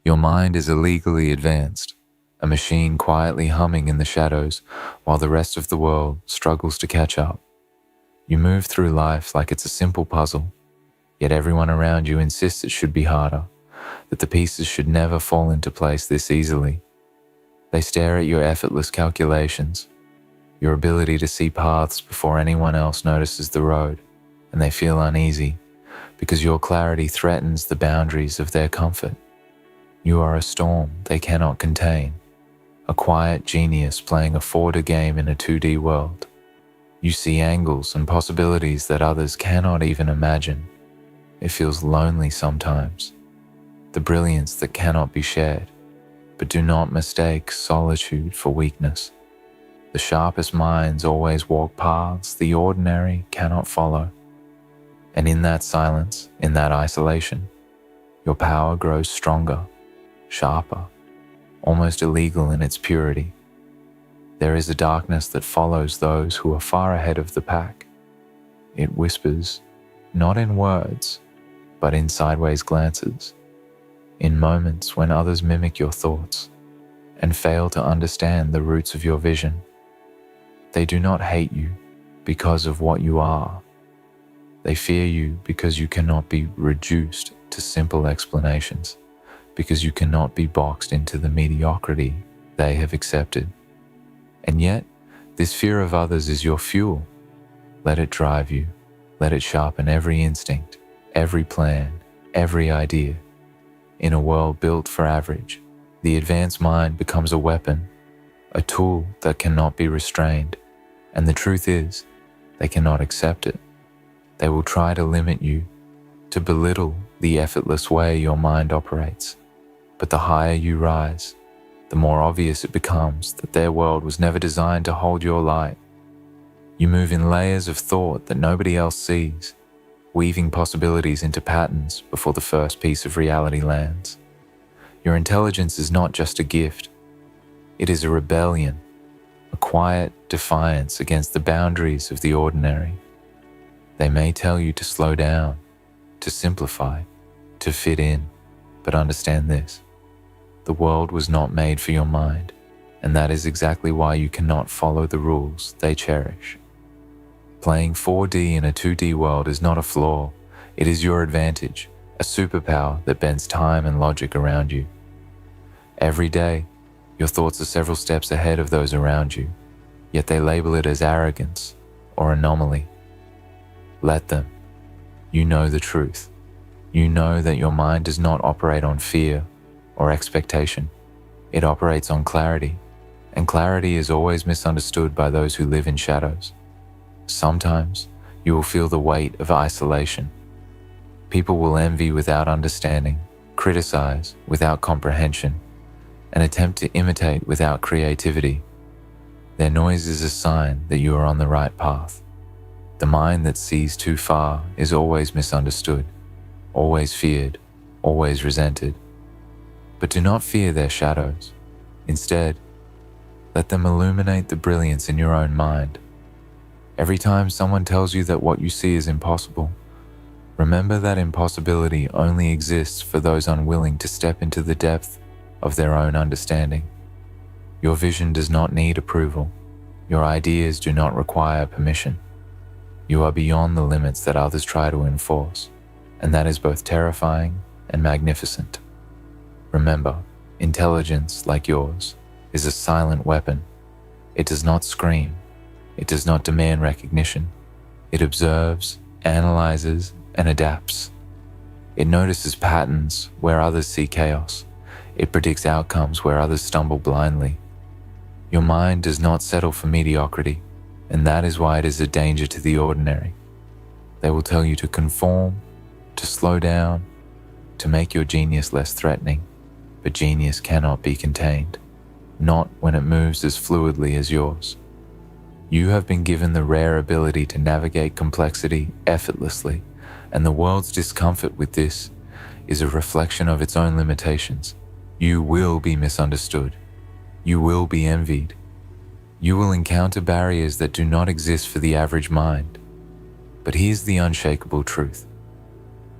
Your mind is illegally advanced, a machine quietly humming in the shadows while the rest of the world struggles to catch up. You move through life like it's a simple puzzle, yet everyone around you insists it should be harder, that the pieces should never fall into place this easily. They stare at your effortless calculations, your ability to see paths before anyone else notices the road, and they feel uneasy because your clarity threatens the boundaries of their comfort. You are a storm they cannot contain, a quiet genius playing a 4D game in a 2D world. You see angles and possibilities that others cannot even imagine. It feels lonely sometimes, the brilliance that cannot be shared. But do not mistake solitude for weakness. The sharpest minds always walk paths the ordinary cannot follow. And in that silence, in that isolation, your power grows stronger, sharper, almost illegal in its purity. There is a darkness that follows those who are far ahead of the pack. It whispers, not in words, but in sideways glances, in moments when others mimic your thoughts and fail to understand the roots of your vision. They do not hate you because of what you are. They fear you because you cannot be reduced to simple explanations, because you cannot be boxed into the mediocrity they have accepted. And yet, this fear of others is your fuel. Let it drive you. Let it sharpen every instinct, every plan, every idea. In a world built for average, the advanced mind becomes a weapon, a tool that cannot be restrained. And the truth is, they cannot accept it. They will try to limit you, to belittle the effortless way your mind operates. But the higher you rise, the more obvious it becomes that their world was never designed to hold your light. You move in layers of thought that nobody else sees, weaving possibilities into patterns before the first piece of reality lands. Your intelligence is not just a gift. It is a rebellion, a quiet defiance against the boundaries of the ordinary. They may tell you to slow down, to simplify, to fit in, but understand this. The world was not made for your mind, and that is exactly why you cannot follow the rules they cherish. Playing 4D in a 2D world is not a flaw, it is your advantage, a superpower that bends time and logic around you. Every day, your thoughts are several steps ahead of those around you, yet they label it as arrogance or anomaly. Let them. You know the truth. You know that your mind does not operate on fear or expectation. It operates on clarity, and clarity is always misunderstood by those who live in shadows. Sometimes you will feel the weight of isolation. People will envy without understanding, criticize without comprehension, and attempt to imitate without creativity. Their noise is a sign that you are on the right path. The mind that sees too far is always misunderstood, always feared, always resented. But do not fear their shadows. Instead, let them illuminate the brilliance in your own mind. Every time someone tells you that what you see is impossible, remember that impossibility only exists for those unwilling to step into the depth of their own understanding. Your vision does not need approval. Your ideas do not require permission. You are beyond the limits that others try to enforce, and that is both terrifying and magnificent. Remember, intelligence like yours is a silent weapon. It does not scream. It does not demand recognition. It observes, analyzes, and adapts. It notices patterns where others see chaos. It predicts outcomes where others stumble blindly. Your mind does not settle for mediocrity, and that is why it is a danger to the ordinary. They will tell you to conform, to slow down, to make your genius less threatening, but genius cannot be contained, not when it moves as fluidly as yours. You have been given the rare ability to navigate complexity effortlessly, and the world's discomfort with this is a reflection of its own limitations. You will be misunderstood. You will be envied. You will encounter barriers that do not exist for the average mind. But here's the unshakable truth.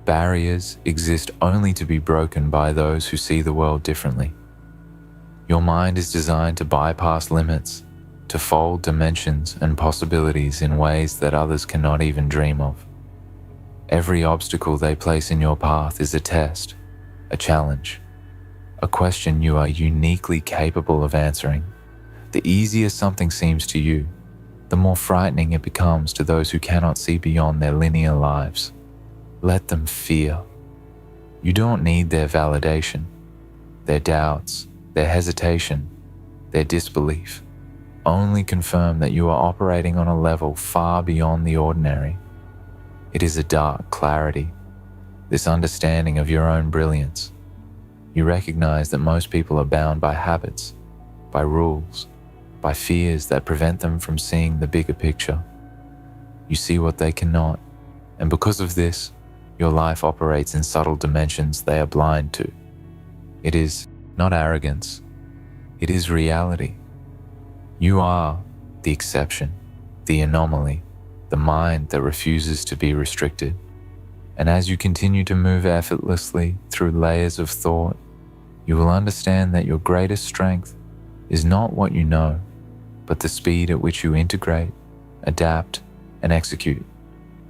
Barriers exist only to be broken by those who see the world differently. Your mind is designed to bypass limits, to fold dimensions and possibilities in ways that others cannot even dream of. Every obstacle they place in your path is a test, a challenge, a question you are uniquely capable of answering. The easier something seems to you, the more frightening it becomes to those who cannot see beyond their linear lives. Let them fear. You don't need their validation, their doubts, their hesitation, their disbelief. Only confirm that you are operating on a level far beyond the ordinary. It is a dark clarity, this understanding of your own brilliance. You recognize that most people are bound by habits, by rules, by fears that prevent them from seeing the bigger picture. You see what they cannot, and because of this, your life operates in subtle dimensions they are blind to. It is not arrogance, it is reality. You are the exception, the anomaly, the mind that refuses to be restricted. And as you continue to move effortlessly through layers of thought, you will understand that your greatest strength is not what you know, but the speed at which you integrate, adapt, and execute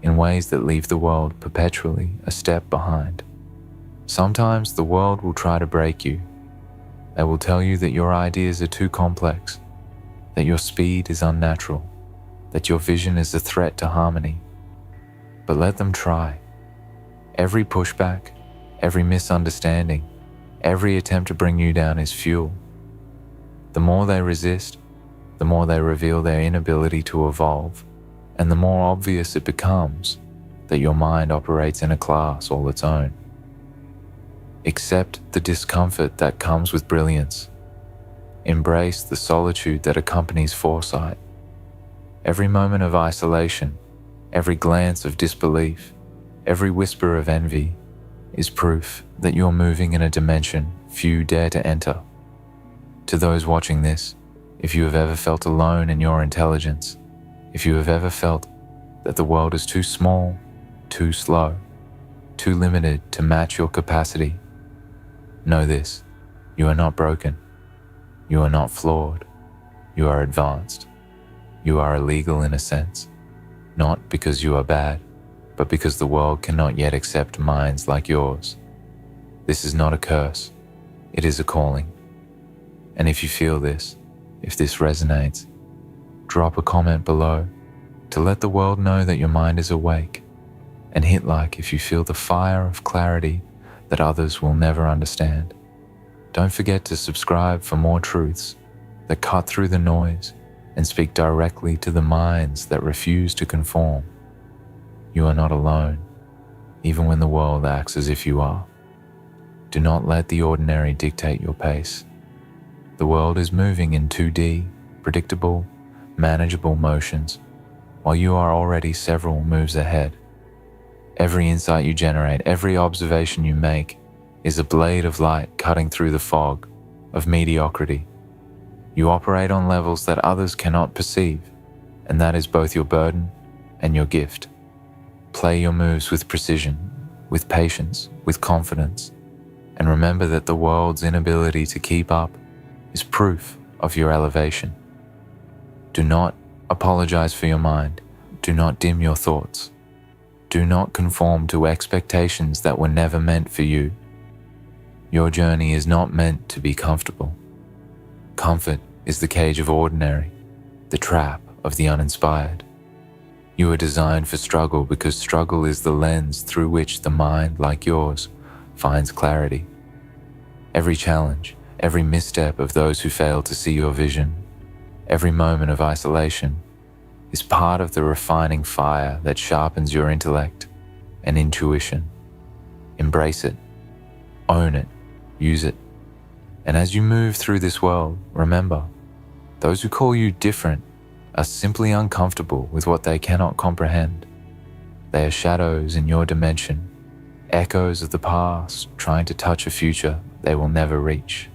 in ways that leave the world perpetually a step behind. Sometimes the world will try to break you. They will tell you that your ideas are too complex, that your speed is unnatural, that your vision is a threat to harmony. But let them try. Every pushback, every misunderstanding, every attempt to bring you down is fuel. The more they resist, the more they reveal their inability to evolve, and the more obvious it becomes that your mind operates in a class all its own. Accept the discomfort that comes with brilliance. Embrace the solitude that accompanies foresight. Every moment of isolation, every glance of disbelief, every whisper of envy is proof that you're moving in a dimension few dare to enter. To those watching this, if you have ever felt alone in your intelligence, if you have ever felt that the world is too small, too slow, too limited to match your capacity, know this: you are not broken. You are not flawed. You are advanced. You are illegal in a sense, not because you are bad, but because the world cannot yet accept minds like yours. This is not a curse. It is a calling. And if you feel this, if this resonates, drop a comment below to let the world know that your mind is awake, and hit like if you feel the fire of clarity that others will never understand. Don't forget to subscribe for more truths that cut through the noise and speak directly to the minds that refuse to conform. You are not alone, even when the world acts as if you are. Do not let the ordinary dictate your pace. The world is moving in 2D, predictable, manageable motions, while you are already several moves ahead. Every insight you generate, every observation you make, is a blade of light cutting through the fog of mediocrity. You operate on levels that others cannot perceive, and that is both your burden and your gift. Play your moves with precision, with patience, with confidence, and remember that the world's inability to keep up is proof of your elevation. Do not apologize for your mind. Do not dim your thoughts. Do not conform to expectations that were never meant for you. Your journey is not meant to be comfortable. Comfort is the cage of ordinary, the trap of the uninspired. You are designed for struggle because struggle is the lens through which the mind, like yours, finds clarity. Every challenge, every misstep of those who fail to see your vision, every moment of isolation, is part of the refining fire that sharpens your intellect and intuition. Embrace it, own it, use it. And as you move through this world, remember, those who call you different are simply uncomfortable with what they cannot comprehend. They are shadows in your dimension, echoes of the past trying to touch a future they will never reach.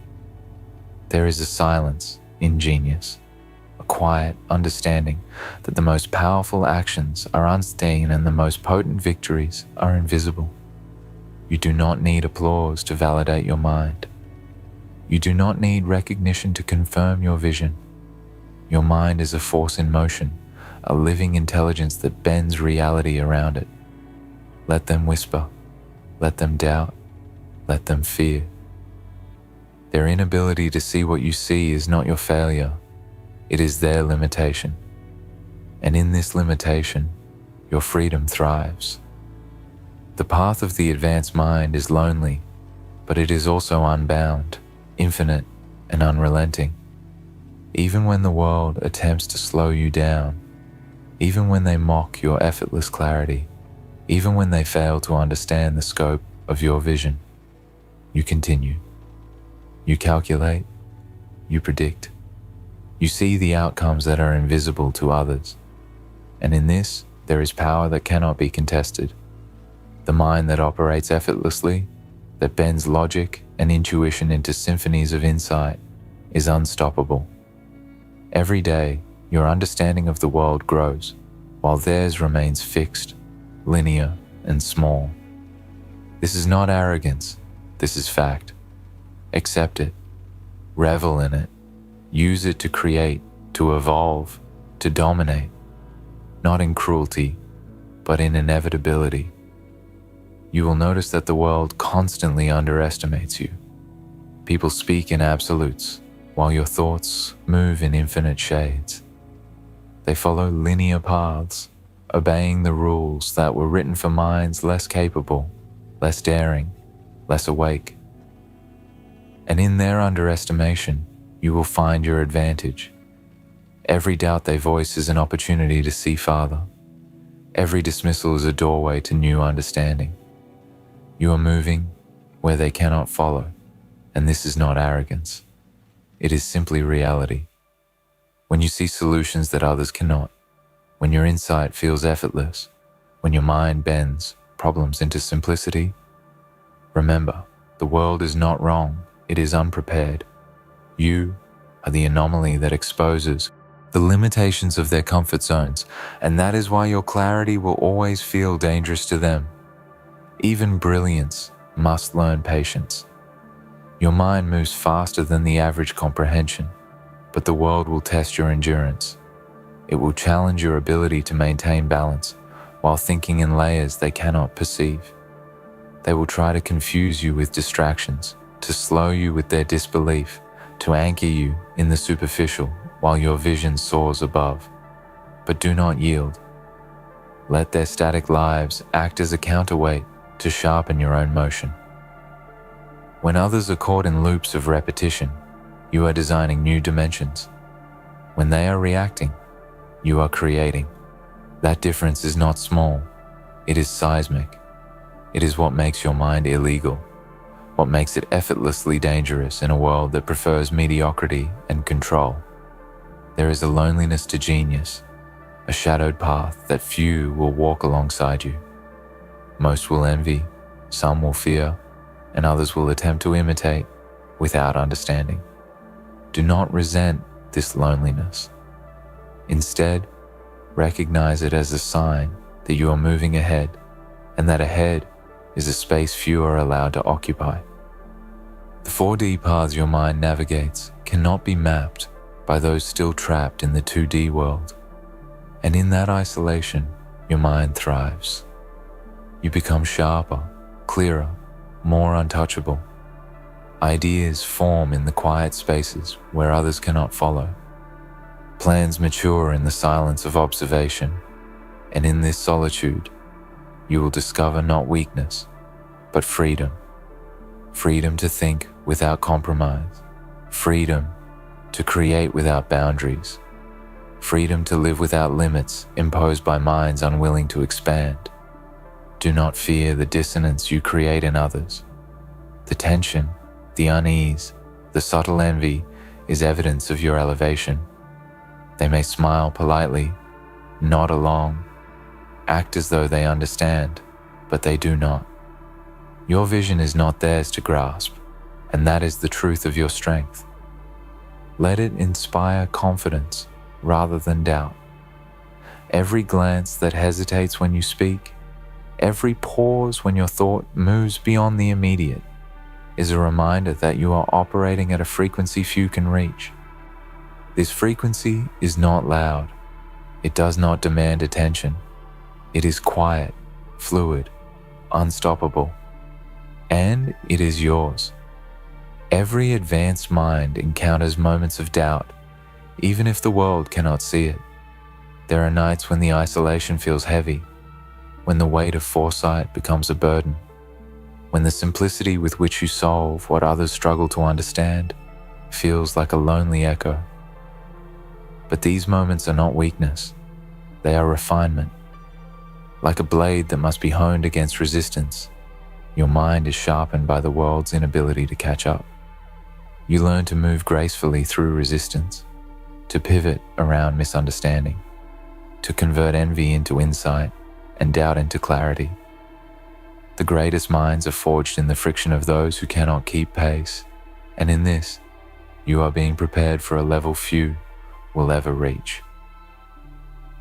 There is a silence in genius, a quiet understanding that the most powerful actions are unseen and the most potent victories are invisible. You do not need applause to validate your mind. You do not need recognition to confirm your vision. Your mind is a force in motion, a living intelligence that bends reality around it. Let them whisper, let them doubt, let them fear. Their inability to see what you see is not your failure, it is their limitation. And in this limitation, your freedom thrives. The path of the advanced mind is lonely, but it is also unbound, infinite, and unrelenting. Even when the world attempts to slow you down, even when they mock your effortless clarity, even when they fail to understand the scope of your vision, you continue. You calculate, you predict. You see the outcomes that are invisible to others. And in this, there is power that cannot be contested. The mind that operates effortlessly, that bends logic and intuition into symphonies of insight, is unstoppable. Every day, your understanding of the world grows, while theirs remains fixed, linear, and small. This is not arrogance, this is fact. Accept it, revel in it, use it to create, to evolve, to dominate, not in cruelty, but in inevitability. You will notice that the world constantly underestimates you. People speak in absolutes, while your thoughts move in infinite shades. They follow linear paths, obeying the rules that were written for minds less capable, less daring, less awake. And in their underestimation, you will find your advantage. Every doubt they voice is an opportunity to see farther. Every dismissal is a doorway to new understanding. You are moving where they cannot follow, and this is not arrogance. It is simply reality. When you see solutions that others cannot, when your insight feels effortless, when your mind bends problems into simplicity, remember, the world is not wrong, it is unprepared. You are the anomaly that exposes the limitations of their comfort zones, and that is why your clarity will always feel dangerous to them. Even brilliance must learn patience. Your mind moves faster than the average comprehension, but the world will test your endurance. It will challenge your ability to maintain balance while thinking in layers they cannot perceive. They will try to confuse you with distractions, to slow you with their disbelief, to anchor you in the superficial while your vision soars above. But do not yield. Let their static lives act as a counterweight to sharpen your own motion. When others are caught in loops of repetition, you are designing new dimensions. When they are reacting, you are creating. That difference is not small, it is seismic. It is what makes your mind illegal, what makes it effortlessly dangerous in a world that prefers mediocrity and control. There is a loneliness to genius, a shadowed path that few will walk alongside you. Most will envy, some will fear, and others will attempt to imitate without understanding. Do not resent this loneliness. Instead, recognize it as a sign that you are moving ahead, and that ahead is a space few are allowed to occupy. The 4D paths your mind navigates cannot be mapped by those still trapped in the 2D world, and in that isolation, your mind thrives. You become sharper, clearer, more untouchable. Ideas form in the quiet spaces where others cannot follow. Plans mature in the silence of observation, and in this solitude, you will discover not weakness, but freedom. Freedom to think without compromise. Freedom to create without boundaries. Freedom to live without limits imposed by minds unwilling to expand. Do not fear the dissonance you create in others. The tension, the unease, the subtle envy is evidence of your elevation. They may smile politely, nod along, act as though they understand, but they do not. Your vision is not theirs to grasp, and that is the truth of your strength. Let it inspire confidence rather than doubt. Every glance that hesitates when you speak Every pause when your thought moves beyond the immediate is a reminder that you are operating at a frequency few can reach. This frequency is not loud. It does not demand attention. It is quiet, fluid, unstoppable, and it is yours. Every advanced mind encounters moments of doubt, even if the world cannot see it. There are nights when the isolation feels heavy, when the weight of foresight becomes a burden, when the simplicity with which you solve what others struggle to understand feels like a lonely echo. But these moments are not weakness, they are refinement. Like a blade that must be honed against resistance, your mind is sharpened by the world's inability to catch up. You learn to move gracefully through resistance, to pivot around misunderstanding, to convert envy into insight and doubt into clarity. The greatest minds are forged in the friction of those who cannot keep pace, and in this, you are being prepared for a level few will ever reach.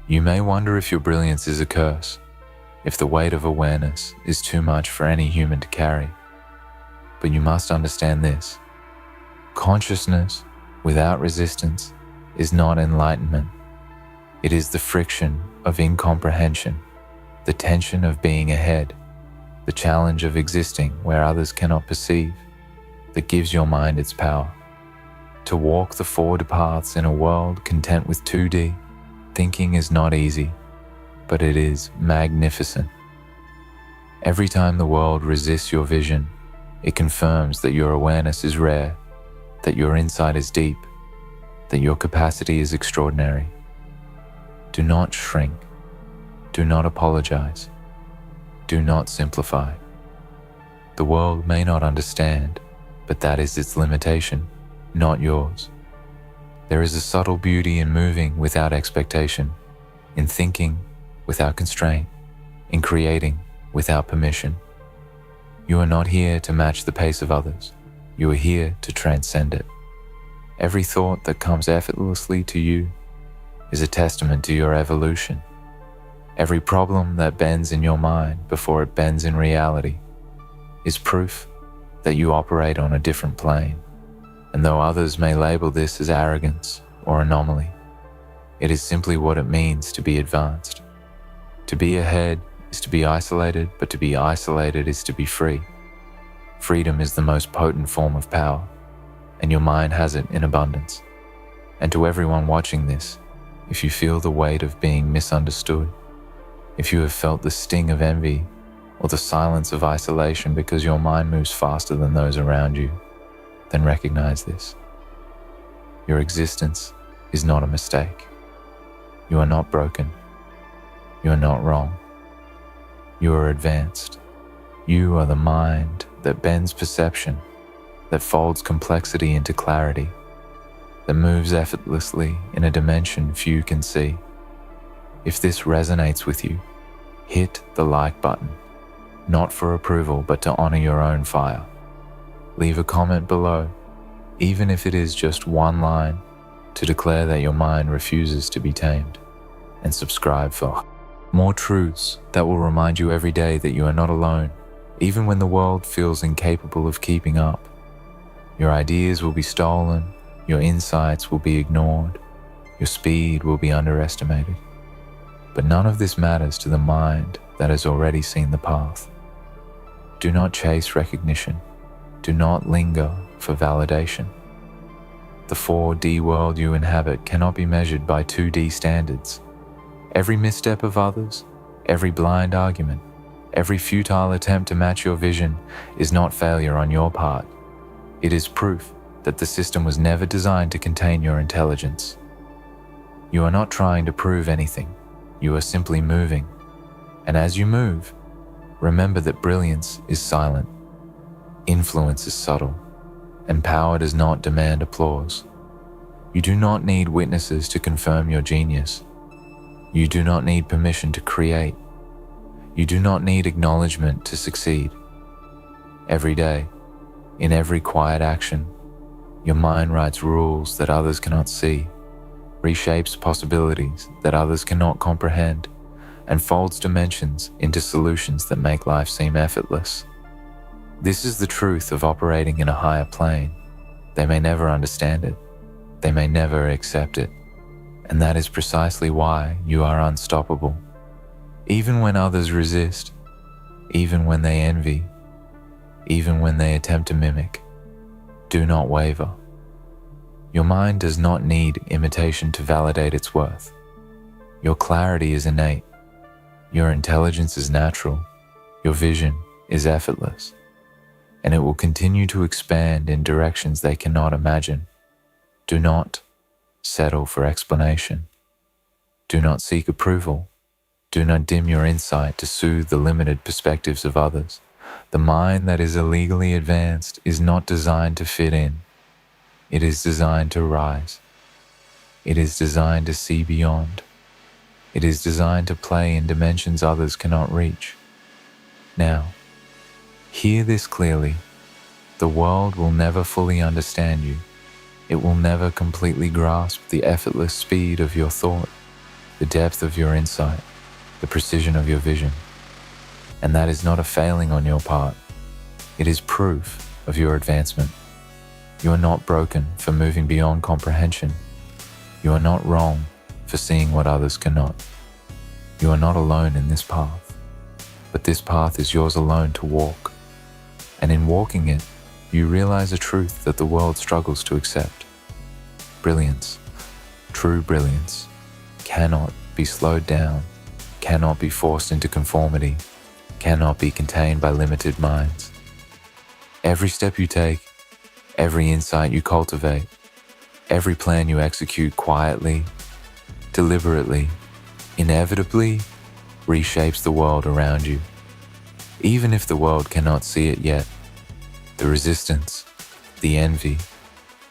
You may wonder if your brilliance is a curse, if the weight of awareness is too much for any human to carry. But you must understand this. Consciousness without resistance is not enlightenment. It is the friction of incomprehension, the tension of being ahead, the challenge of existing where others cannot perceive, that gives your mind its power. To walk the forward paths in a world content with 2D, thinking is not easy, but it is magnificent. Every time the world resists your vision, it confirms that your awareness is rare, that your insight is deep, that your capacity is extraordinary. Do not shrink. Do not apologize. Do not simplify. The world may not understand, but that is its limitation, not yours. There is a subtle beauty in moving without expectation, in thinking without constraint, in creating without permission. You are not here to match the pace of others. You are here to transcend it. Every thought that comes effortlessly to you is a testament to your evolution. Every problem that bends in your mind before it bends in reality is proof that you operate on a different plane. And though others may label this as arrogance or anomaly, it is simply what it means to be advanced. To be ahead is to be isolated, but to be isolated is to be free. Freedom is the most potent form of power, and your mind has it in abundance. And to everyone watching this, if you feel the weight of being misunderstood, if you have felt the sting of envy or the silence of isolation because your mind moves faster than those around you, then recognize this. Your existence is not a mistake. You are not broken. You are not wrong. You are advanced. You are the mind that bends perception, that folds complexity into clarity, that moves effortlessly in a dimension few can see. If this resonates with you, hit the like button, not for approval, but to honor your own fire. Leave a comment below, even if it is just one line, to declare that your mind refuses to be tamed, and subscribe for more truths that will remind you every day that you are not alone, even when the world feels incapable of keeping up. Your ideas will be stolen, your insights will be ignored, your speed will be underestimated. But none of this matters to the mind that has already seen the path. Do not chase recognition. Do not linger for validation. The 4D world you inhabit cannot be measured by 2D standards. Every misstep of others, every blind argument, every futile attempt to match your vision is not failure on your part. It is proof that the system was never designed to contain your intelligence. You are not trying to prove anything. You are simply moving. And as you move, remember that brilliance is silent, influence is subtle, and power does not demand applause. You do not need witnesses to confirm your genius. You do not need permission to create. You do not need acknowledgement to succeed. Every day, in every quiet action, your mind writes rules that others cannot see, reshapes possibilities that others cannot comprehend, and folds dimensions into solutions that make life seem effortless. This is the truth of operating in a higher plane. They may never understand it. They may never accept it. And that is precisely why you are unstoppable. Even when others resist, even when they envy, even when they attempt to mimic, do not waver. Your mind does not need imitation to validate its worth. Your clarity is innate. Your intelligence is natural. Your vision is effortless. And it will continue to expand in directions they cannot imagine. Do not settle for explanation. Do not seek approval. Do not dim your insight to soothe the limited perspectives of others. The mind that is illegally advanced is not designed to fit in. It is designed to rise. It is designed to see beyond. It is designed to play in dimensions others cannot reach. Now, hear this clearly. The world will never fully understand you. It will never completely grasp the effortless speed of your thought, the depth of your insight, the precision of your vision. And that is not a failing on your part. It is proof of your advancement. You are not broken for moving beyond comprehension. You are not wrong for seeing what others cannot. You are not alone in this path, but this path is yours alone to walk. And in walking it, you realize a truth that the world struggles to accept. Brilliance, true brilliance, cannot be slowed down, cannot be forced into conformity, cannot be contained by limited minds. Every step you take, every insight you cultivate, every plan you execute quietly, deliberately, inevitably reshapes the world around you. Even if the world cannot see it yet, the resistance, the envy,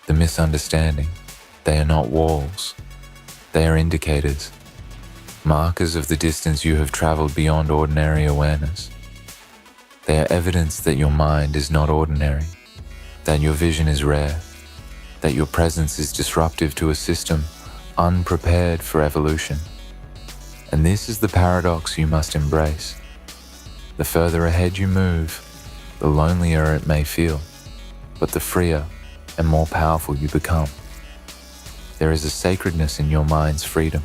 the misunderstanding, they are not walls. They are indicators, markers of the distance you have traveled beyond ordinary awareness. They are evidence that your mind is not ordinary, that your vision is rare, that your presence is disruptive to a system unprepared for evolution. And this is the paradox you must embrace. The further ahead you move, the lonelier it may feel, but the freer and more powerful you become. There is a sacredness in your mind's freedom,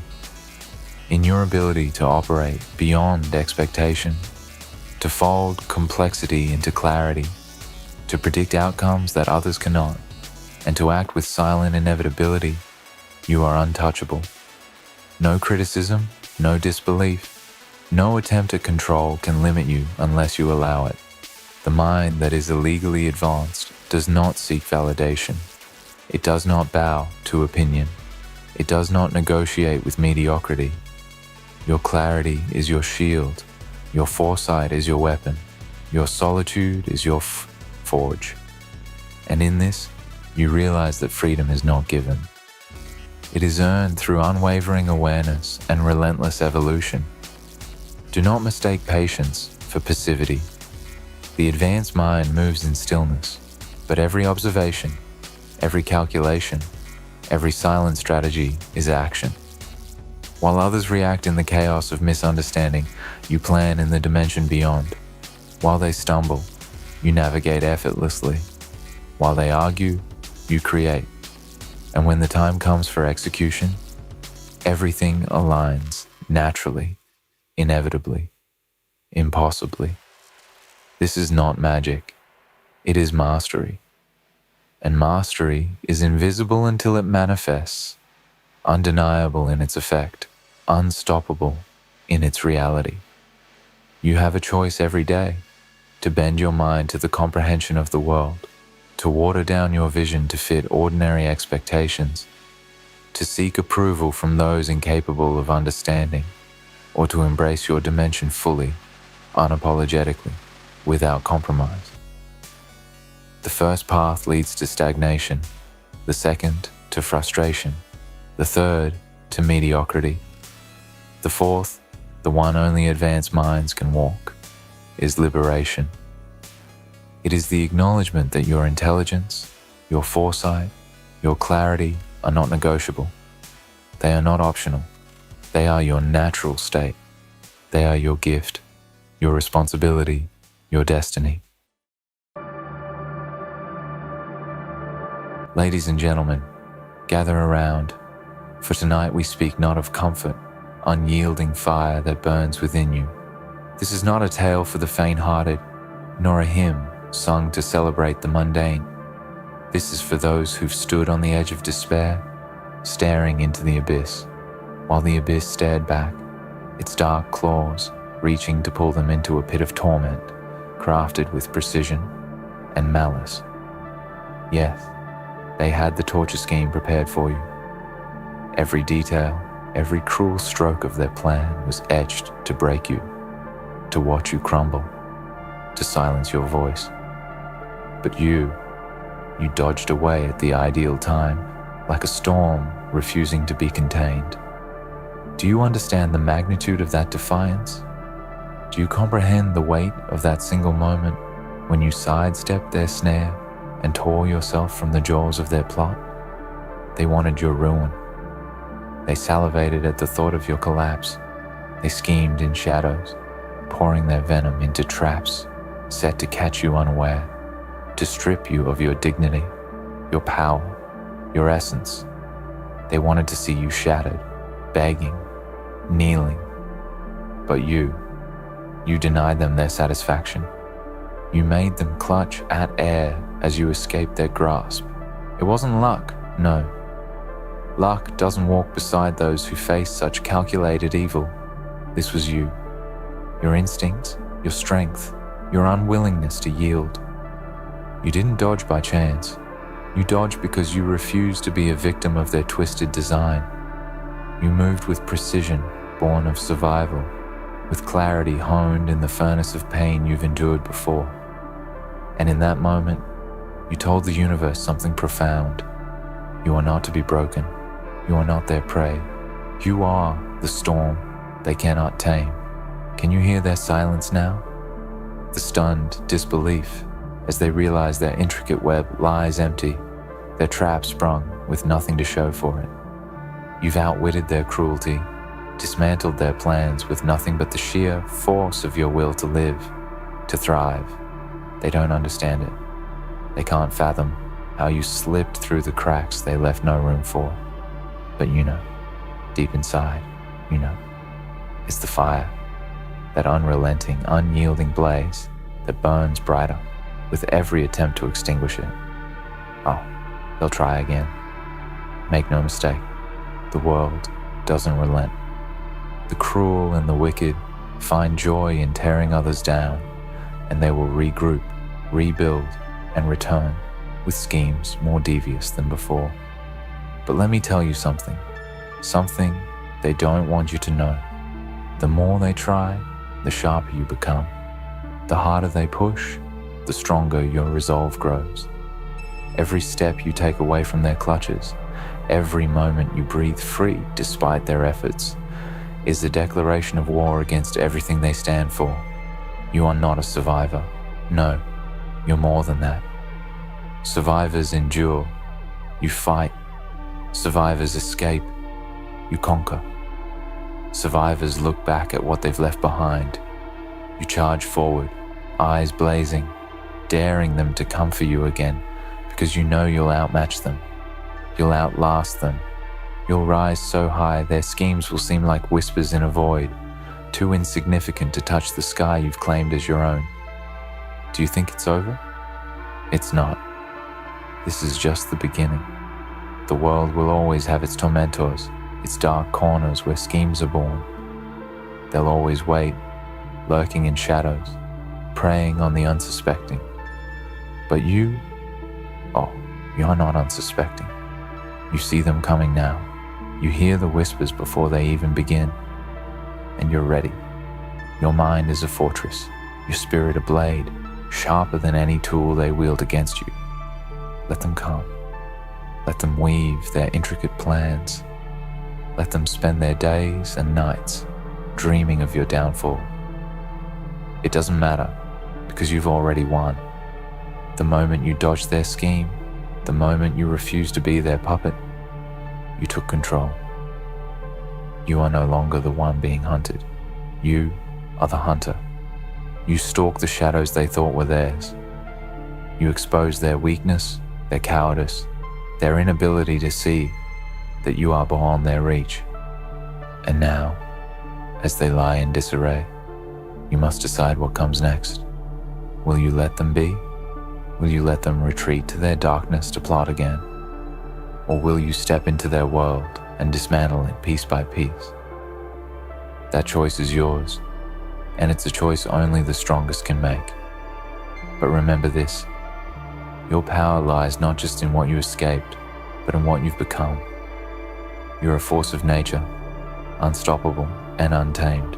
in your ability to operate beyond expectation, to fold complexity into clarity, to predict outcomes that others cannot, and to act with silent inevitability. You are untouchable. No criticism, no disbelief, no attempt at control can limit you unless you allow it. The mind that is illegally advanced does not seek validation. It does not bow to opinion. It does not negotiate with mediocrity. Your clarity is your shield. Your foresight is your weapon. Your solitude is your forge. And in this, you realize that freedom is not given. It is earned through unwavering awareness and relentless evolution. Do not mistake patience for passivity. The advanced mind moves in stillness, but every observation, every calculation, every silent strategy is action. While others react in the chaos of misunderstanding, you plan in the dimension beyond. While they stumble, you navigate effortlessly. While they argue, you create. And when the time comes for execution, everything aligns naturally, inevitably, impossibly. This is not magic. It is mastery. And mastery is invisible until it manifests, undeniable in its effect, unstoppable in its reality. You have a choice every day to bend your mind to the comprehension of the world, to water down your vision to fit ordinary expectations, to seek approval from those incapable of understanding, or to embrace your dimension fully, unapologetically, without compromise. The first path leads to stagnation, the second to frustration, the third to mediocrity. The fourth, the one only advanced minds can walk, is liberation. It is the acknowledgement that your intelligence, your foresight, your clarity are not negotiable. They are not optional. They are your natural state. They are your gift, your responsibility, your destiny. Ladies and gentlemen, gather around, for tonight we speak not of comfort, unyielding fire that burns within you. This is not a tale for the faint-hearted, nor a hymn sung to celebrate the mundane. This is for those who've stood on the edge of despair, staring into the abyss, while the abyss stared back, its dark claws reaching to pull them into a pit of torment, crafted with precision and malice. Yes, they had the torture scheme prepared for you. Every detail, every cruel stroke of their plan was etched to break you, to watch you crumble, to silence your voice. But you dodged away at the ideal time, like a storm refusing to be contained. Do you understand the magnitude of that defiance? Do you comprehend the weight of that single moment when you sidestepped their snare and tore yourself from the jaws of their plot? They wanted your ruin. They salivated at the thought of your collapse. They schemed in shadows, pouring their venom into traps set to catch you unaware, to strip you of your dignity, your power, your essence. They wanted to see you shattered, begging, kneeling. But you denied them their satisfaction. You made them clutch at air as you escaped their grasp. It wasn't luck, no. Luck doesn't walk beside those who face such calculated evil. This was you. Your instincts, your strength, your unwillingness to yield. You didn't dodge by chance. You dodged because you refused to be a victim of their twisted design. You moved with precision, born of survival, with clarity honed in the furnace of pain you've endured before. And in that moment, you told the universe something profound. You are not to be broken. You are not their prey. You are the storm they cannot tame. Can you hear their silence now? The stunned disbelief as they realize their intricate web lies empty, their trap sprung with nothing to show for it. You've outwitted their cruelty, dismantled their plans with nothing but the sheer force of your will to live, to thrive. They don't understand it. They can't fathom how you slipped through the cracks they left no room for. But you know, deep inside, you know, it's the fire, that unrelenting, unyielding blaze that burns brighter with every attempt to extinguish it. Oh, they'll try again. Make no mistake, the world doesn't relent. The cruel and the wicked find joy in tearing others down, and they will regroup, rebuild, and return with schemes more devious than before. But let me tell you something they don't want you to know. The more they try, the sharper you become. The harder they push, the stronger your resolve grows. Every step you take away from their clutches, every moment you breathe free despite their efforts, is a declaration of war against everything they stand for. You are not a survivor. No, you're more than that. Survivors endure. You fight. Survivors escape. You conquer. Survivors look back at what they've left behind. You charge forward, eyes blazing, daring them to come for you again, because you know you'll outmatch them. You'll outlast them. You'll rise so high their schemes will seem like whispers in a void, too insignificant to touch the sky you've claimed as your own. Do you think it's over? It's not. This is just the beginning. The world will always have its tormentors, its dark corners where schemes are born. They'll always wait, lurking in shadows, preying on the unsuspecting. But you, you're not unsuspecting. You see them coming now. You hear the whispers before they even begin. And you're ready. Your mind is a fortress, your spirit a blade, sharper than any tool they wield against you. Let them come. Let them weave their intricate plans. Let them spend their days and nights dreaming of your downfall. It doesn't matter, because you've already won. The moment you dodged their scheme, the moment you refused to be their puppet, you took control. You are no longer the one being hunted. You are the hunter. You stalk the shadows they thought were theirs. You expose their weakness, their cowardice, their inability to see that you are beyond their reach. And now, as they lie in disarray, you must decide what comes next. Will you let them be? Will you let them retreat to their darkness to plot again? Or will you step into their world and dismantle it piece by piece? That choice is yours, and it's a choice only the strongest can make. But remember this, your power lies not just in what you escaped, but in what you've become. You're a force of nature, unstoppable and untamed.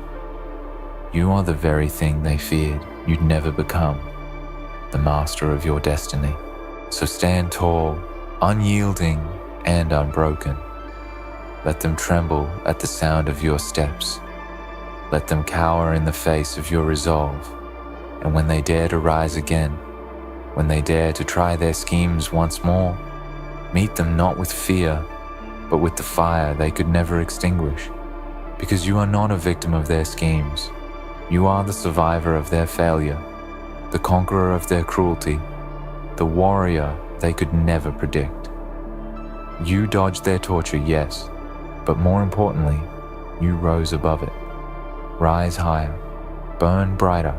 You are the very thing they feared you'd never become, the master of your destiny. So stand tall, unyielding and unbroken. Let them tremble at the sound of your steps. Let them cower in the face of your resolve. And when they dare to rise again, when they dare to try their schemes once more, meet them not with fear, but with the fire they could never extinguish. Because you are not a victim of their schemes. You are the survivor of their failure, the conqueror of their cruelty, the warrior they could never predict. You dodged their torture, yes, but more importantly, you rose above it. Rise higher, burn brighter,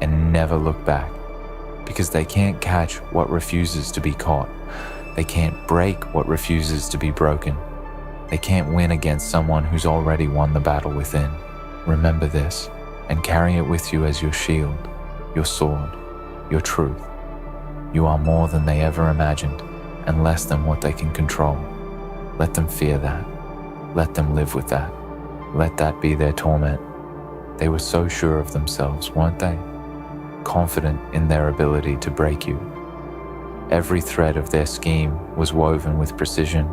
and never look back. Because they can't catch what refuses to be caught. They can't break what refuses to be broken. They can't win against someone who's already won the battle within. Remember this, and carry it with you as your shield, your sword, your truth. You are more than they ever imagined, and less than what they can control. Let them fear that. Let them live with that. Let that be their torment. They were so sure of themselves, weren't they? Confident in their ability to break you. Every thread of their scheme was woven with precision,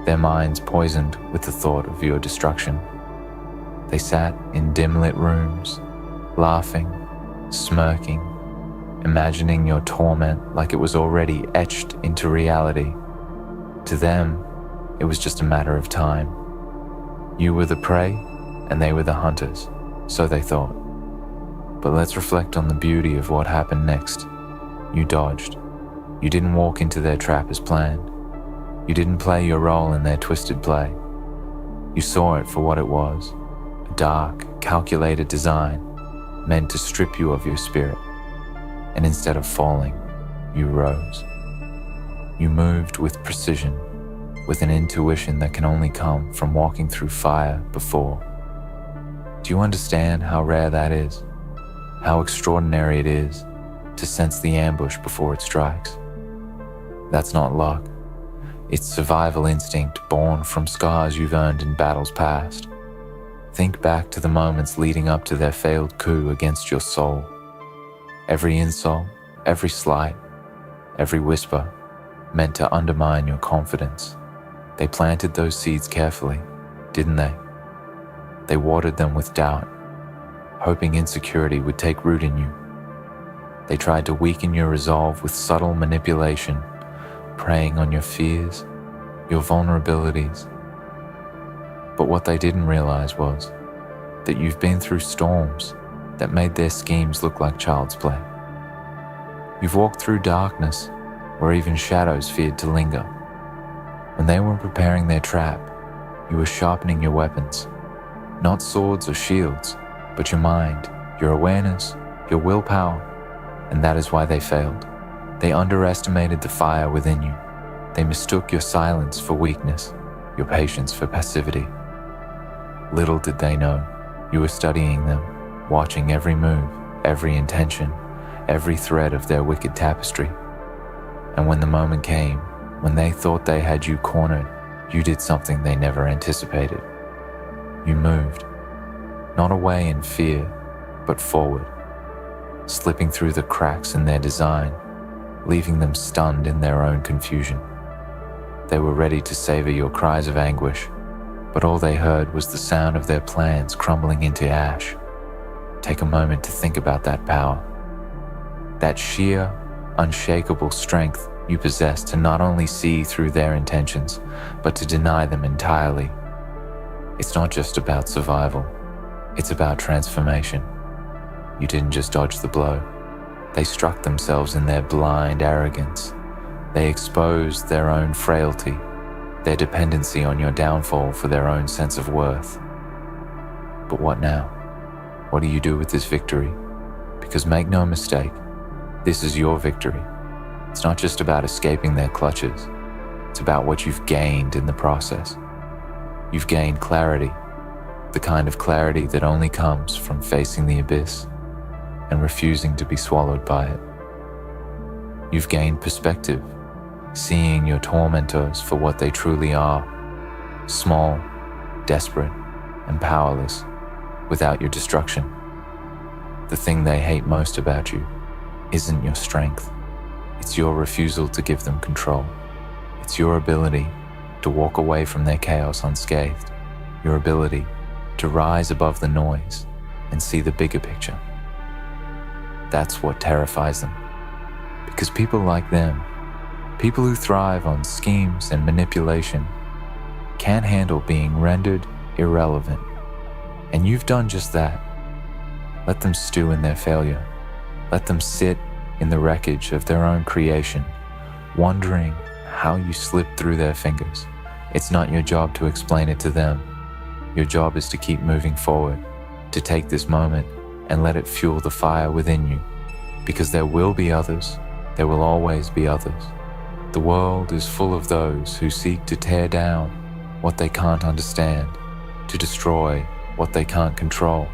their minds poisoned with the thought of your destruction. They sat in dim-lit rooms, laughing, smirking, imagining your torment like it was already etched into reality. To them, it was just a matter of time. You were the prey, and they were the hunters, so they thought. But let's reflect on the beauty of what happened next. You dodged. You didn't walk into their trap as planned. You didn't play your role in their twisted play. You saw it for what it was, a dark, calculated design meant to strip you of your spirit. And instead of falling, you rose. You moved with precision, with an intuition that can only come from walking through fire before. Do you understand how rare that is? How extraordinary it is to sense the ambush before it strikes? That's not luck. It's survival instinct born from scars you've earned in battles past. Think back to the moments leading up to their failed coup against your soul. Every insult, every slight, every whisper meant to undermine your confidence. They planted those seeds carefully, didn't they? They watered them with doubt, hoping insecurity would take root in you. They tried to weaken your resolve with subtle manipulation, preying on your fears, your vulnerabilities. But what they didn't realize was that you've been through storms that made their schemes look like child's play. You've walked through darkness where even shadows feared to linger. When they were preparing their trap, you were sharpening your weapons, not swords or shields, but your mind, your awareness, your willpower, and that is why they failed. They underestimated the fire within you. They mistook your silence for weakness, your patience for passivity. Little did they know, you were studying them, watching every move, every intention, every thread of their wicked tapestry. And when the moment came, when they thought they had you cornered, you did something they never anticipated. You moved, not away in fear, but forward, slipping through the cracks in their design, leaving them stunned in their own confusion. They were ready to savor your cries of anguish, but all they heard was the sound of their plans crumbling into ash. Take a moment to think about that power, that sheer, unshakable strength you possess to not only see through their intentions, but to deny them entirely. It's not just about survival. It's about transformation. You didn't just dodge the blow. They struck themselves in their blind arrogance. They exposed their own frailty, their dependency on your downfall for their own sense of worth. But what now? What do you do with this victory? Because make no mistake, this is your victory. It's not just about escaping their clutches. It's about what you've gained in the process. You've gained clarity, the kind of clarity that only comes from facing the abyss and refusing to be swallowed by it. You've gained perspective, seeing your tormentors for what they truly are, small, desperate, and powerless, without your destruction. The thing they hate most about you isn't your strength. It's your refusal to give them control. It's your ability to walk away from their chaos unscathed, your ability to rise above the noise and see the bigger picture. That's what terrifies them. Because people like them, people who thrive on schemes and manipulation, can't handle being rendered irrelevant. And you've done just that. Let them stew in their failure. Let them sit in the wreckage of their own creation, wondering how you slipped through their fingers. It's not your job to explain it to them. Your job is to keep moving forward, to take this moment and let it fuel the fire within you. Because there will be others, there will always be others. The world is full of those who seek to tear down what they can't understand, to destroy what they can't control.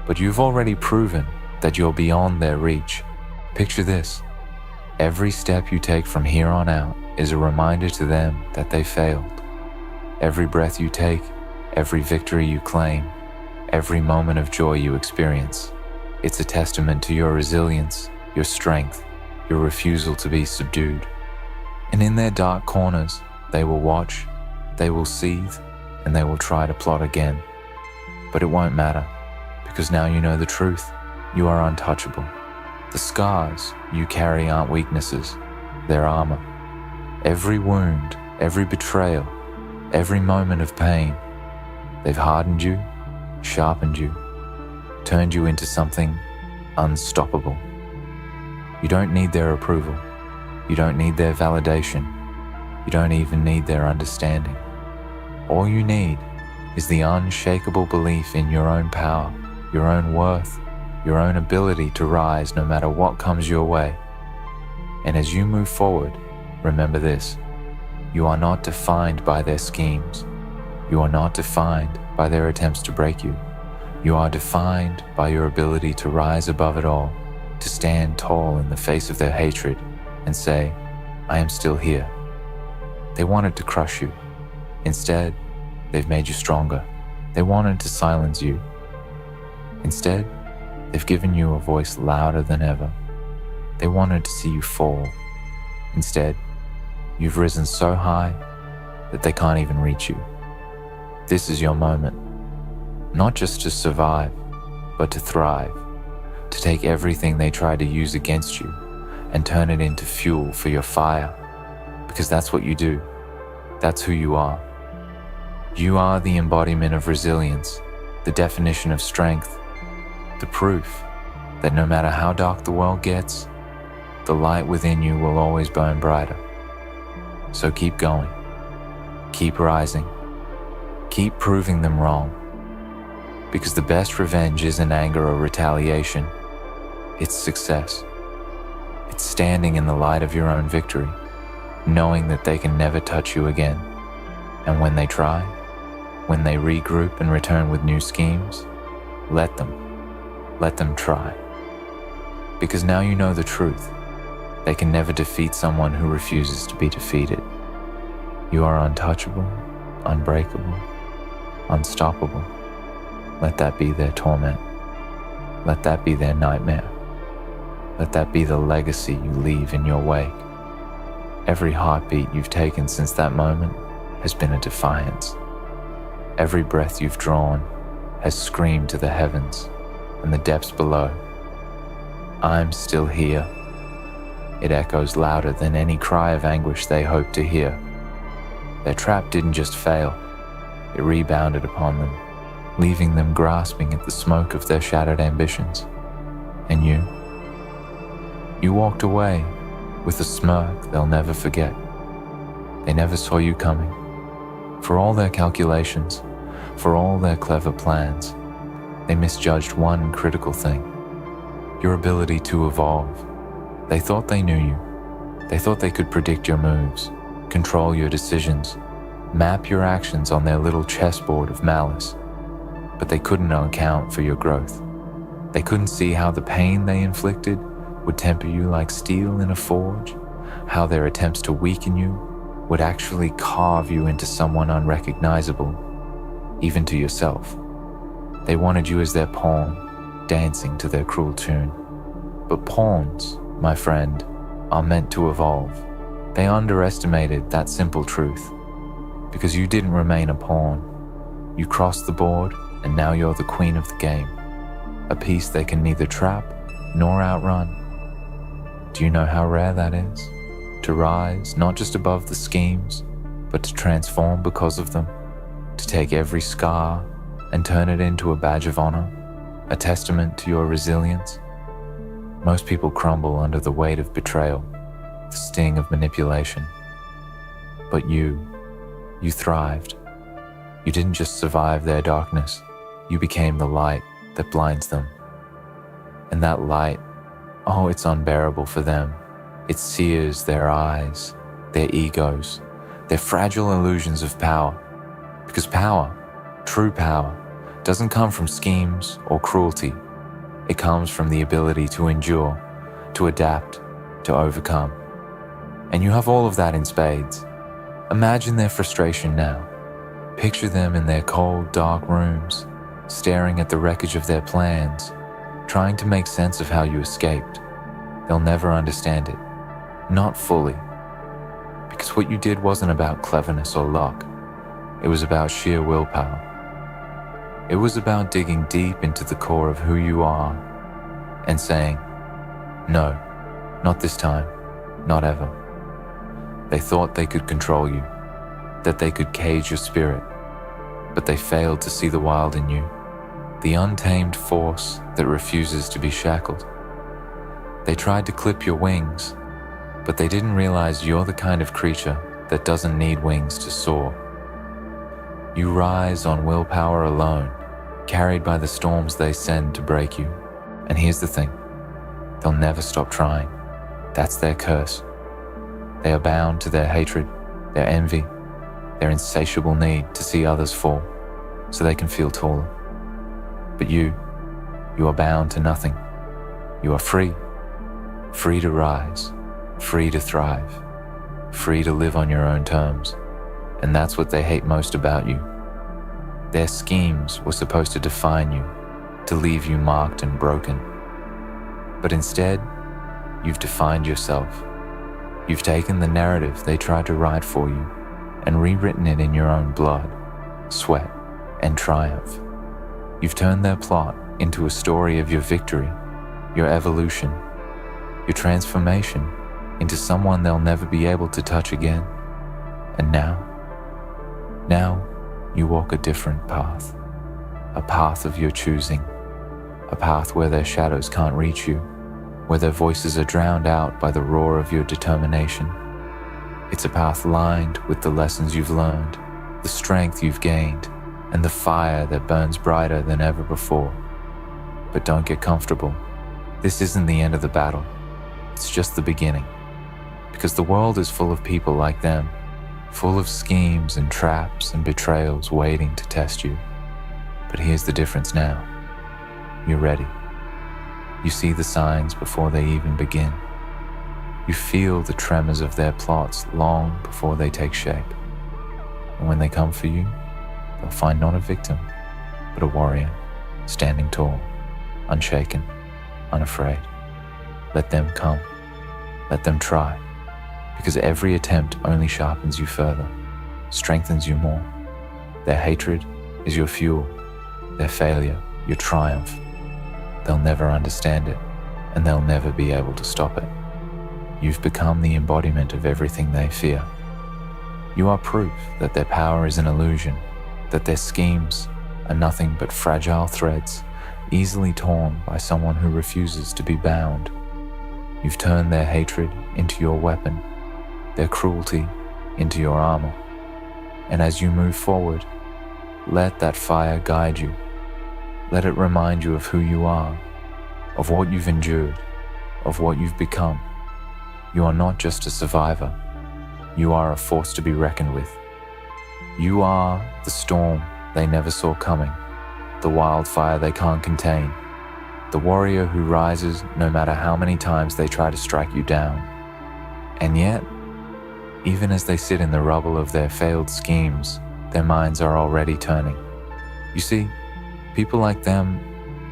But you've already proven that you're beyond their reach. Picture this. Every step you take from here on out is a reminder to them that they failed. Every breath you take, every victory you claim, every moment of joy you experience, it's a testament to your resilience, your strength, your refusal to be subdued. And in their dark corners, they will watch, they will seethe, and they will try to plot again. But it won't matter, because now you know the truth. You are untouchable. The scars you carry aren't weaknesses, they're armor. Every wound, every betrayal, every moment of pain, they've hardened you, sharpened you, turned you into something unstoppable. You don't need their approval. You don't need their validation. You don't even need their understanding. All you need is the unshakable belief in your own power, your own worth, your own ability to rise no matter what comes your way. And as you move forward, remember this: you are not defined by their schemes. You are not defined by their attempts to break you. You are defined by your ability to rise above it all, to stand tall in the face of their hatred and say, I am still here. They wanted to crush you. Instead, they've made you stronger. They wanted to silence you. Instead, they've given you a voice louder than ever. They wanted to see you fall. Instead, you've risen so high that they can't even reach you. This is your moment, not just to survive, but to thrive, to take everything they tried to use against you and turn it into fuel for your fire, because that's what you do. That's who you are. You are the embodiment of resilience, the definition of strength, the proof that no matter how dark the world gets, the light within you will always burn brighter. So keep going, keep rising, keep proving them wrong, because the best revenge isn't anger or retaliation, it's success. It's standing in the light of your own victory, knowing that they can never touch you again. And when they try, when they regroup and return with new schemes, let them try. Because now you know the truth. They can never defeat someone who refuses to be defeated. You are untouchable, unbreakable, unstoppable. Let that be their torment. Let that be their nightmare. Let that be the legacy you leave in your wake. Every heartbeat you've taken since that moment has been a defiance. Every breath you've drawn has screamed to the heavens and the depths below. I'm still here. It echoes louder than any cry of anguish they hoped to hear. Their trap didn't just fail, it rebounded upon them, leaving them grasping at the smoke of their shattered ambitions. And you walked away with a smirk they'll never forget. They never saw you coming. For all their calculations, for all their clever plans, they misjudged one critical thing: your ability to evolve. They thought they knew you. They thought they could predict your moves, control your decisions, map your actions on their little chessboard of malice. But they couldn't account for your growth. They couldn't see how the pain they inflicted would temper you like steel in a forge, how their attempts to weaken you would actually carve you into someone unrecognizable, even to yourself. They wanted you as their pawn, dancing to their cruel tune. But pawns, my friend, are meant to evolve. They underestimated that simple truth. Because you didn't remain a pawn. You crossed the board, and now you're the queen of the game. A piece they can neither trap nor outrun. Do you know how rare that is? To rise not just above the schemes, but to transform because of them. To take every scar and turn it into a badge of honor, a testament to your resilience. Most people crumble under the weight of betrayal, the sting of manipulation. But you thrived. You didn't just survive their darkness, you became the light that blinds them. And that light, oh, it's unbearable for them. It sears their eyes, their egos, their fragile illusions of power. Because power, true power, doesn't come from schemes or cruelty. It comes from the ability to endure, to adapt, to overcome. And you have all of that in spades. Imagine their frustration now. Picture them in their cold, dark rooms, staring at the wreckage of their plans, trying to make sense of how you escaped. They'll never understand it. Not fully. Because what you did wasn't about cleverness or luck. It was about sheer willpower. It was about digging deep into the core of who you are and saying, no, not this time, not ever. They thought they could control you, that they could cage your spirit, but they failed to see the wild in you, the untamed force that refuses to be shackled. They tried to clip your wings, but they didn't realize you're the kind of creature that doesn't need wings to soar. You rise on willpower alone, carried by the storms they send to break you. And here's the thing, they'll never stop trying. That's their curse. They are bound to their hatred, their envy, their insatiable need to see others fall so they can feel taller. But you are bound to nothing. You are free, free to rise, free to thrive, free to live on your own terms. And that's what they hate most about you. Their schemes were supposed to define you, to leave you marked and broken. But instead, you've defined yourself. You've taken the narrative they tried to write for you and rewritten it in your own blood, sweat, and triumph. You've turned their plot into a story of your victory, your evolution, your transformation into someone they'll never be able to touch again. And now you walk a different path, a path of your choosing, a path where their shadows can't reach you, where their voices are drowned out by the roar of your determination. It's a path lined with the lessons you've learned, the strength you've gained, and the fire that burns brighter than ever before. But don't get comfortable. This isn't the end of the battle. It's just the beginning. Because the world is full of people like them, full of schemes and traps and betrayals waiting to test you. But here's the difference now. You're ready. You see the signs before they even begin. You feel the tremors of their plots long before they take shape. And when they come for you, they'll find not a victim, but a warrior, standing tall, unshaken, unafraid. Let them come. Let them try. Because every attempt only sharpens you further, strengthens you more. Their hatred is your fuel, their failure, your triumph. They'll never understand it, and they'll never be able to stop it. You've become the embodiment of everything they fear. You are proof that their power is an illusion, that their schemes are nothing but fragile threads, easily torn by someone who refuses to be bound. You've turned their hatred into your weapon, their cruelty into your armor. And as you move forward, let that fire guide you. Let it remind you of who you are, of what you've endured, of what you've become. You are not just a survivor. You are a force to be reckoned with. You are the storm they never saw coming, the wildfire they can't contain, the warrior who rises no matter how many times they try to strike you down. And yet, even as they sit in the rubble of their failed schemes, their minds are already turning. You see, people like them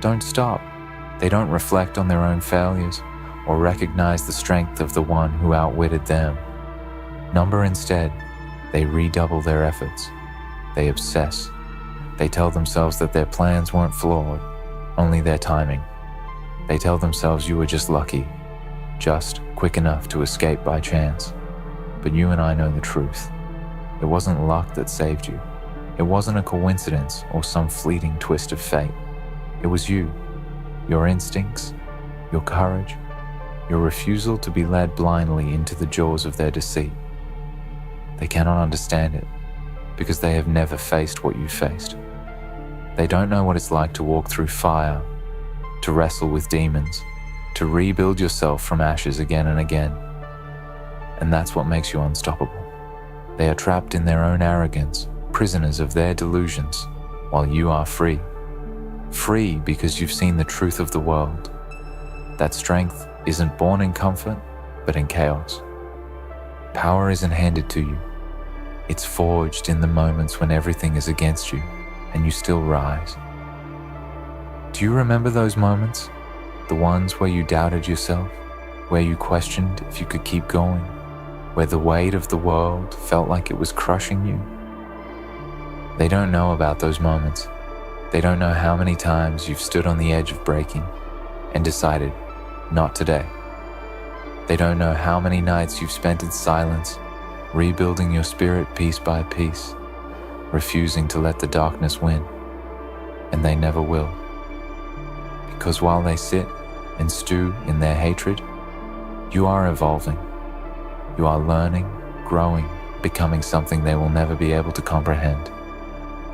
don't stop. They don't reflect on their own failures or recognize the strength of the one who outwitted them. Number instead, they redouble their efforts. They obsess. They tell themselves that their plans weren't flawed, only their timing. They tell themselves you were just lucky, just quick enough to escape by chance. But you and I know the truth. It wasn't luck that saved you. It wasn't a coincidence or some fleeting twist of fate. It was you, your instincts, your courage, your refusal to be led blindly into the jaws of their deceit. They cannot understand it because they have never faced what you faced. They don't know what it's like to walk through fire, to wrestle with demons, to rebuild yourself from ashes again and again. And that's what makes you unstoppable. They are trapped in their own arrogance, prisoners of their delusions, while you are free. Free because you've seen the truth of the world. That strength isn't born in comfort, but in chaos. Power isn't handed to you. It's forged in the moments when everything is against you and you still rise. Do you remember those moments? The ones where you doubted yourself, where you questioned if you could keep going, where the weight of the world felt like it was crushing you? They don't know about those moments. They don't know how many times you've stood on the edge of breaking and decided, not today. They don't know how many nights you've spent in silence, rebuilding your spirit piece by piece, refusing to let the darkness win. And they never will. Because while they sit and stew in their hatred, you are evolving. You are learning, growing, becoming something they will never be able to comprehend.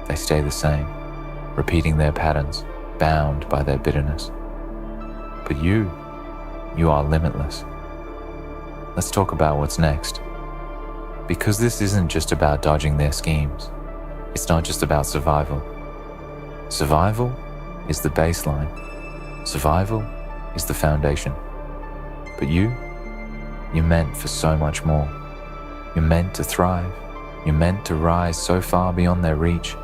They stay the same, repeating their patterns, bound by their bitterness. But you are limitless. Let's talk about what's next. Because this isn't just about dodging their schemes. It's not just about survival. Survival is the baseline. Survival is the foundation. But you're meant for so much more. You're meant to thrive. You're meant to rise so far beyond their reach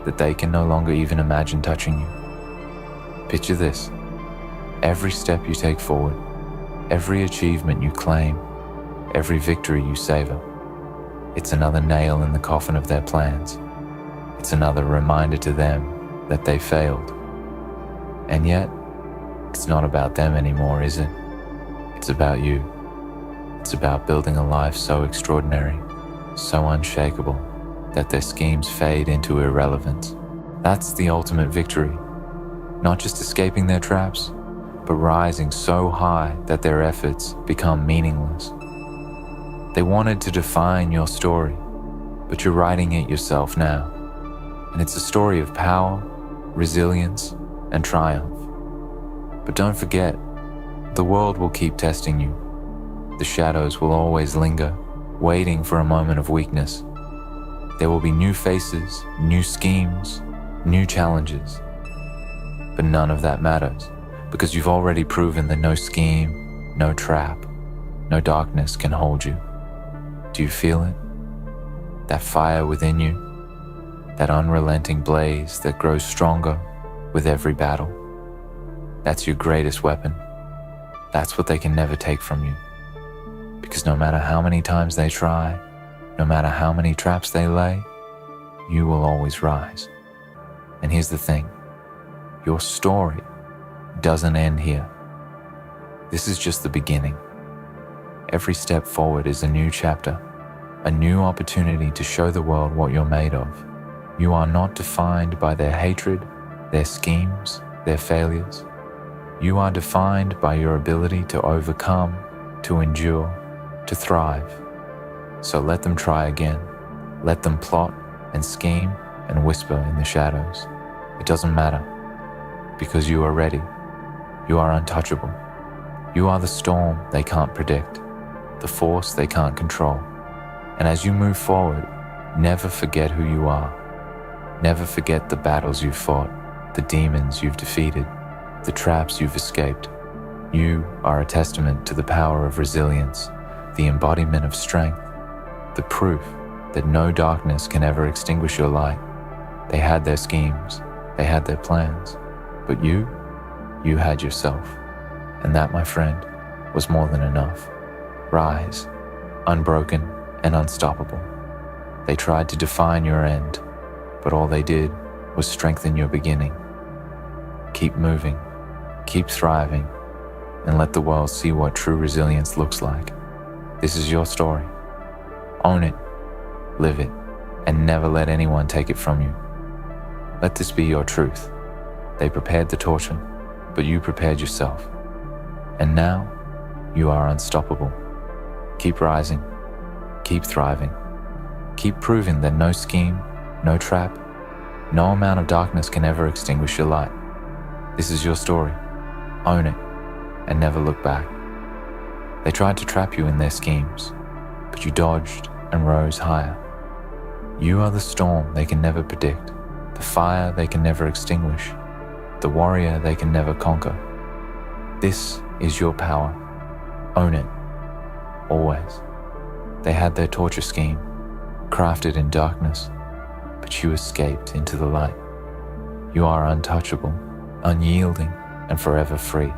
that they can no longer even imagine touching you. Picture this. Every step you take forward, every achievement you claim, every victory you savor, it's another nail in the coffin of their plans. It's another reminder to them that they failed. And yet, it's not about them anymore, is it? It's about you. It's about building a life so extraordinary, so unshakable, that their schemes fade into irrelevance. That's the ultimate victory. Not just escaping their traps, but rising so high that their efforts become meaningless. They wanted to define your story, but you're writing it yourself now. And it's a story of power, resilience, and triumph. But don't forget, the world will keep testing you. The shadows will always linger, waiting for a moment of weakness. There will be new faces, new schemes, new challenges. But none of that matters, because you've already proven that no scheme, no trap, no darkness can hold you. Do you feel it? That fire within you? That unrelenting blaze that grows stronger with every battle? That's your greatest weapon. That's what they can never take from you. Because no matter how many times they try, no matter how many traps they lay, you will always rise. And here's the thing. Your story doesn't end here. This is just the beginning. Every step forward is a new chapter, a new opportunity to show the world what you're made of. You are not defined by their hatred, their schemes, their failures. You are defined by your ability to overcome, to endure, to thrive. So let them try again. Let them plot and scheme and whisper in the shadows. It doesn't matter, because you are ready. You are untouchable. You are the storm they can't predict, the force they can't control. And as you move forward, never forget who you are. Never forget the battles you've fought, the demons you've defeated, the traps you've escaped. You are a testament to the power of resilience, the embodiment of strength, the proof that no darkness can ever extinguish your light. They had their schemes, they had their plans, but you had yourself. And that, my friend, was more than enough. Rise, unbroken and unstoppable. They tried to define your end, but all they did was strengthen your beginning. Keep moving, keep thriving, and let the world see what true resilience looks like. This is your story. Own it, live it, and never let anyone take it from you. Let this be your truth. They prepared the torture, but you prepared yourself. And now, you are unstoppable. Keep rising, keep thriving, keep proving that no scheme, no trap, no amount of darkness can ever extinguish your light. This is your story. Own it, and never look back. They tried to trap you in their schemes, but you dodged and rose higher. You are the storm they can never predict, the fire they can never extinguish, the warrior they can never conquer. This is your power. Own it. Always. They had their torture scheme, crafted in darkness, but you escaped into the light. You are untouchable, unyielding, and forever free.